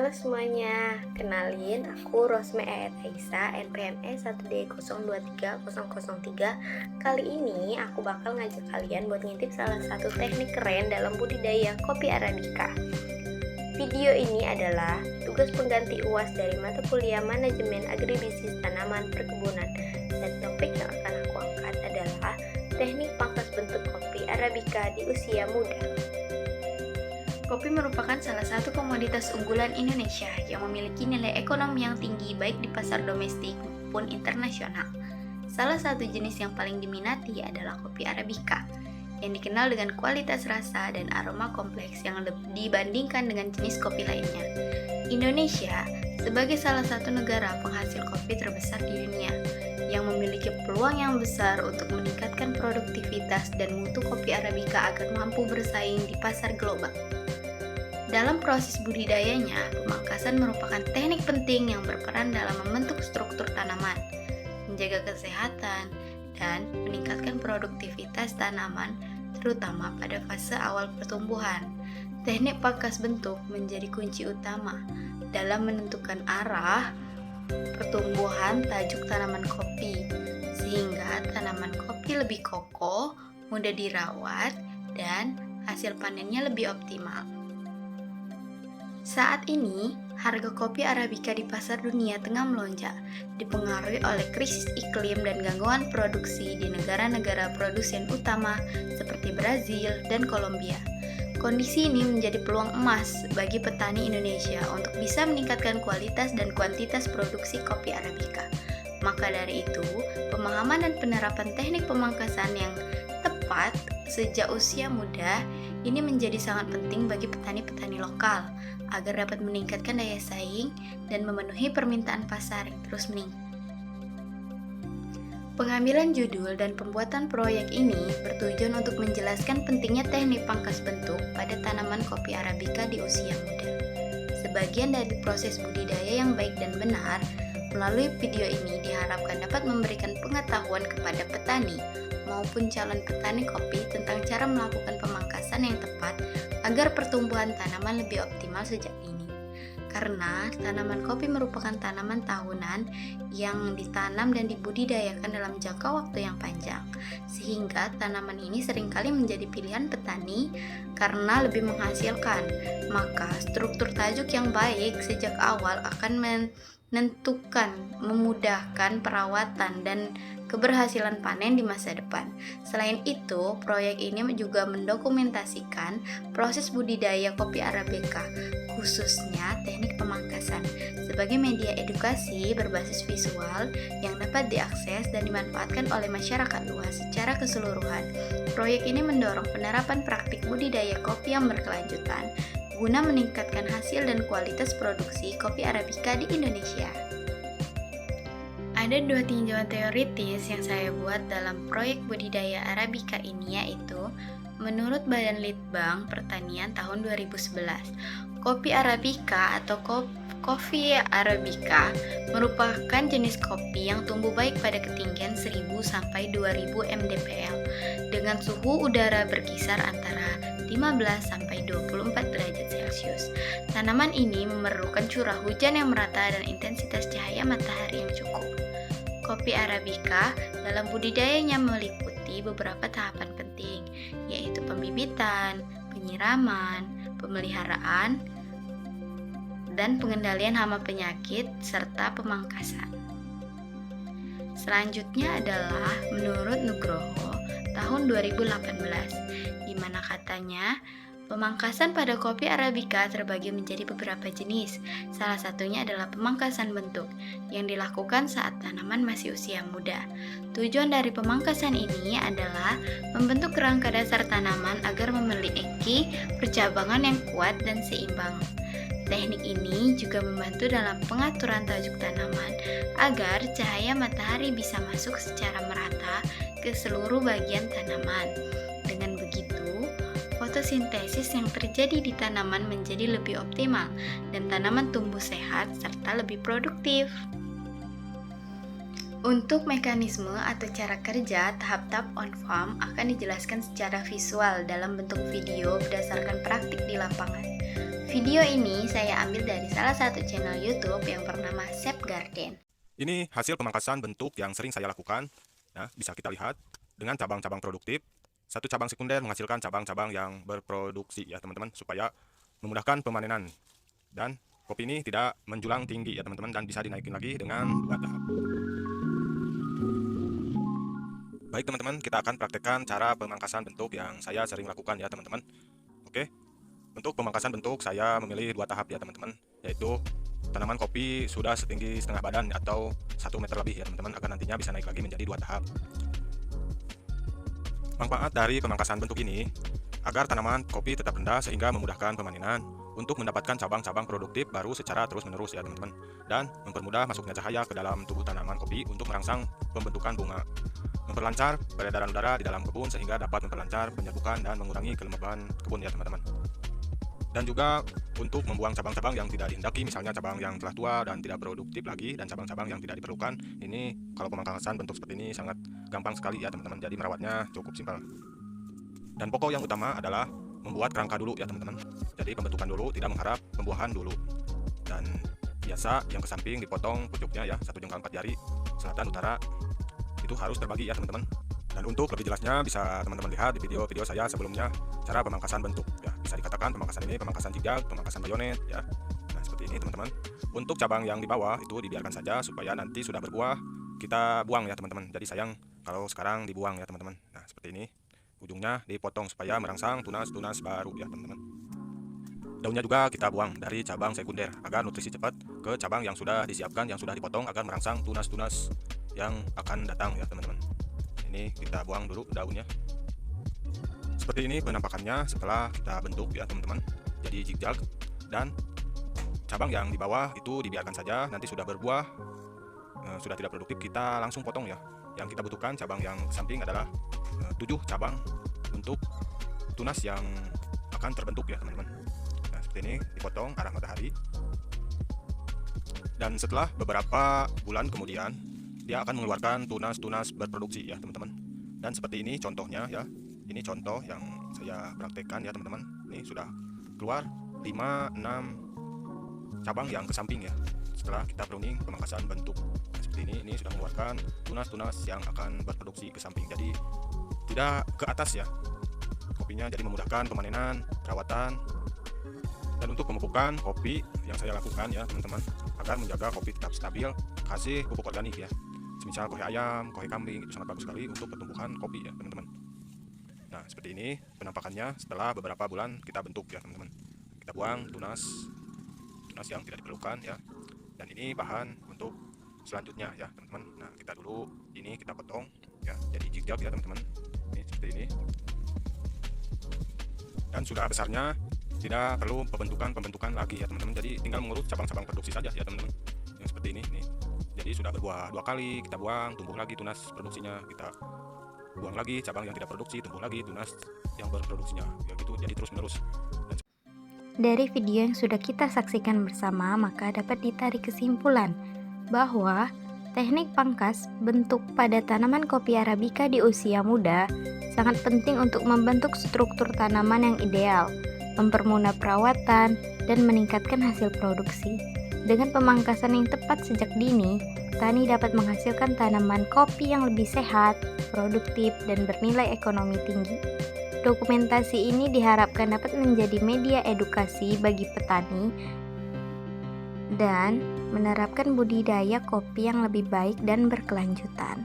Halo semuanya, kenalin aku Rosme Ayat Aisyah, NPME 1D023003. Kali ini aku bakal ngajak kalian buat ngintip salah satu teknik keren dalam budidaya kopi Arabica. Video ini adalah tugas pengganti UAS dari mata kuliah Manajemen Agribisnis Tanaman Perkebunan. Dan topik yang akan aku angkat adalah teknik pangkas bentuk kopi Arabica di usia muda. Kopi merupakan salah satu komoditas unggulan Indonesia yang memiliki nilai ekonomi yang tinggi baik di pasar domestik maupun internasional. Salah satu jenis yang paling diminati adalah kopi Arabica, yang dikenal dengan kualitas rasa dan aroma kompleks yang dibandingkan dengan jenis kopi lainnya. Indonesia sebagai salah satu negara penghasil kopi terbesar di dunia, yang memiliki peluang yang besar untuk meningkatkan produktivitas dan mutu kopi Arabica agar mampu bersaing di pasar global. Dalam proses budidayanya, pemangkasan merupakan teknik penting yang berperan dalam membentuk struktur tanaman, menjaga kesehatan, dan meningkatkan produktivitas tanaman, terutama pada fase awal pertumbuhan. Teknik pangkas bentuk menjadi kunci utama dalam menentukan arah pertumbuhan tajuk tanaman kopi, sehingga tanaman kopi lebih kokoh, mudah dirawat, dan hasil panennya lebih optimal. Saat ini, harga kopi Arabica di pasar dunia tengah melonjak, dipengaruhi oleh krisis iklim dan gangguan produksi di negara-negara produsen utama seperti Brazil dan Kolombia. Kondisi ini menjadi peluang emas bagi petani Indonesia untuk bisa meningkatkan kualitas dan kuantitas produksi kopi Arabica. Maka dari itu, pemahaman dan penerapan teknik pemangkasan yang tepat sejak usia muda ini menjadi sangat penting bagi petani-petani lokal agar dapat meningkatkan daya saing dan memenuhi permintaan pasar yang terus meningkat. Pengambilan judul dan pembuatan proyek ini bertujuan untuk menjelaskan pentingnya teknik pangkas bentuk pada tanaman kopi Arabica di usia muda. Sebagian dari proses budidaya yang baik dan benar, melalui video ini diharapkan dapat memberikan pengetahuan kepada petani maupun calon petani kopi tentang cara melakukan pemangkasan yang tepat agar pertumbuhan tanaman lebih optimal sejak dini. Karena tanaman kopi merupakan tanaman tahunan yang ditanam dan dibudidayakan dalam jangka waktu yang panjang, sehingga tanaman ini seringkali menjadi pilihan petani karena lebih menghasilkan. Maka struktur tajuk yang baik sejak awal akan memudahkan perawatan dan keberhasilan panen di masa depan. Selain itu, proyek ini juga mendokumentasikan proses budidaya kopi Arabica, khususnya teknik pemangkasan, sebagai media edukasi berbasis visual yang dapat diakses dan dimanfaatkan oleh masyarakat luas secara keseluruhan. Proyek ini mendorong penerapan praktik budidaya kopi yang berkelanjutan guna meningkatkan hasil dan kualitas produksi kopi Arabica di Indonesia. Ada dua tinjauan teoritis yang saya buat dalam proyek budidaya Arabica ini, yaitu menurut Badan Litbang Pertanian tahun 2011, kopi Arabica atau kopi Arabica merupakan jenis kopi yang tumbuh baik pada ketinggian 1000 sampai 2000 mdpl dengan suhu udara berkisar antara 15 sampai 24 derajat Celcius. Tanaman ini memerlukan curah hujan yang merata dan intensitas cahaya matahari yang cukup. Kopi Arabica dalam budidayanya meliputi beberapa tahapan penting, yaitu pembibitan, penyiraman, pemeliharaan, dan pengendalian hama penyakit, serta pemangkasan. Selanjutnya adalah menurut Nugroho tahun 2018, di mana katanya pemangkasan pada kopi Arabica terbagi menjadi beberapa jenis. Salah satunya adalah pemangkasan bentuk yang dilakukan saat tanaman masih usia muda. Tujuan dari pemangkasan ini adalah membentuk kerangka dasar tanaman agar memiliki percabangan yang kuat dan seimbang. Teknik ini juga membantu dalam pengaturan tajuk tanaman agar cahaya matahari bisa masuk secara merata ke seluruh bagian tanaman. Dengan begitu, fotosintesis yang terjadi di tanaman menjadi lebih optimal dan tanaman tumbuh sehat serta lebih produktif. Untuk mekanisme atau cara kerja tahap-tahap on-farm akan dijelaskan secara visual dalam bentuk video berdasarkan praktik di lapangan. Video ini saya ambil dari salah satu channel YouTube yang bernama Chef Garden. Ini hasil pemangkasan bentuk yang sering saya lakukan. Nah, bisa kita lihat dengan cabang-cabang produktif. Satu cabang sekunder menghasilkan cabang-cabang yang berproduksi ya teman-teman, supaya memudahkan pemanenan. Dan kopi ini tidak menjulang tinggi ya teman-teman, dan bisa dinaikin lagi dengan 2 tahap. Baik teman-teman, kita akan praktekkan cara pemangkasan bentuk yang saya sering lakukan ya teman-teman. Oke, untuk pemangkasan bentuk saya memilih 2 tahap ya teman-teman, yaitu tanaman kopi sudah setinggi setengah badan atau 1 meter lebih ya teman-teman, agar nantinya bisa naik lagi menjadi 2 tahap. Manfaat dari pemangkasan bentuk ini agar tanaman kopi tetap rendah sehingga memudahkan pemanenan, untuk mendapatkan cabang-cabang produktif baru secara terus-menerus ya teman-teman, dan mempermudah masuknya cahaya ke dalam tubuh tanaman kopi untuk merangsang pembentukan bunga, memperlancar peredaran udara di dalam kebun sehingga dapat memperlancar penyerbukan dan mengurangi kelembaban kebun ya teman-teman. Dan juga untuk membuang cabang-cabang yang tidak dihendaki, misalnya cabang yang telah tua dan tidak produktif lagi, dan cabang-cabang yang tidak diperlukan. Ini kalau pemangkasan bentuk seperti ini sangat gampang sekali ya teman-teman, jadi merawatnya cukup simpel. Dan pokok yang utama adalah membuat kerangka dulu ya teman-teman. Jadi pembentukan dulu, tidak mengharap pembuahan dulu. Dan biasa yang ke samping dipotong pucuknya ya, 1 jengkal 4 jari, selatan utara, itu harus terbagi ya teman-teman. Dan untuk lebih jelasnya bisa teman-teman lihat di video-video saya sebelumnya, cara pemangkasan bentuk ya. Bisa dikatakan pemangkasan ini pemangkasan zigzag, pemangkasan bayonet ya. Nah, seperti ini teman-teman. Untuk cabang yang di bawah itu dibiarkan saja, supaya nanti sudah berbuah kita buang ya teman-teman. Jadi sayang kalau sekarang dibuang ya teman-teman. Nah, seperti ini. Ujungnya dipotong supaya merangsang tunas-tunas baru ya teman-teman. Daunnya juga kita buang dari cabang sekunder agar nutrisi cepat ke cabang yang sudah disiapkan, yang sudah dipotong, agar merangsang tunas-tunas yang akan datang ya teman-teman. Ini kita buang dulu daunnya. Seperti ini penampakannya setelah kita bentuk ya teman-teman, jadi zigzag. Dan cabang yang di bawah itu dibiarkan saja, nanti sudah berbuah, sudah tidak produktif, kita langsung potong ya. Yang kita butuhkan cabang yang samping adalah 7 cabang untuk tunas yang akan terbentuk ya teman-teman. Nah, seperti ini dipotong arah matahari. Dan setelah beberapa bulan kemudian dia akan mengeluarkan tunas-tunas berproduksi ya teman-teman. Dan seperti ini contohnya ya. Ini contoh yang saya praktekkan ya teman-teman. Ini sudah keluar 5-6 cabang yang ke samping ya, setelah kita pruning pemangkasan bentuk. Nah, seperti ini sudah mengeluarkan tunas-tunas yang akan berproduksi ke samping, jadi tidak ke atas ya kopinya, jadi memudahkan pemanenan, perawatan. Dan untuk pemupukan kopi yang saya lakukan ya teman-teman, agar menjaga kopi tetap stabil, kasih pupuk organik ya, semisal kohe ayam, kohe kambing, itu sangat bagus sekali untuk pertumbuhan kopi ya teman-teman. Nah, seperti ini penampakannya setelah beberapa bulan kita bentuk ya teman-teman. Kita buang tunas yang tidak diperlukan ya. Dan ini bahan untuk selanjutnya ya teman-teman. Nah, kita dulu ini kita potong ya, jadi zigzag ya teman-teman. Ini seperti ini. Dan sudah besarnya tidak perlu pembentukan lagi ya teman-teman. Jadi tinggal mengurus cabang-cabang produksi saja ya teman-teman. Yang seperti ini nih. Jadi sudah berbuah 2 kali, kita buang, tumbuh lagi tunas produksinya, kita buang lagi cabang yang tidak produksi, tumbuh lagi tunas yang berproduksinya. Ya gitu, jadi terus-menerus. Dari video yang sudah kita saksikan bersama, maka dapat ditarik kesimpulan bahwa teknik pangkas bentuk pada tanaman kopi Arabica di usia muda sangat penting untuk membentuk struktur tanaman yang ideal, mempermudah perawatan, dan meningkatkan hasil produksi. Dengan pemangkasan yang tepat sejak dini, petani dapat menghasilkan tanaman kopi yang lebih sehat, produktif, dan bernilai ekonomi tinggi. Dokumentasi ini diharapkan dapat menjadi media edukasi bagi petani dan menerapkan budidaya kopi yang lebih baik dan berkelanjutan.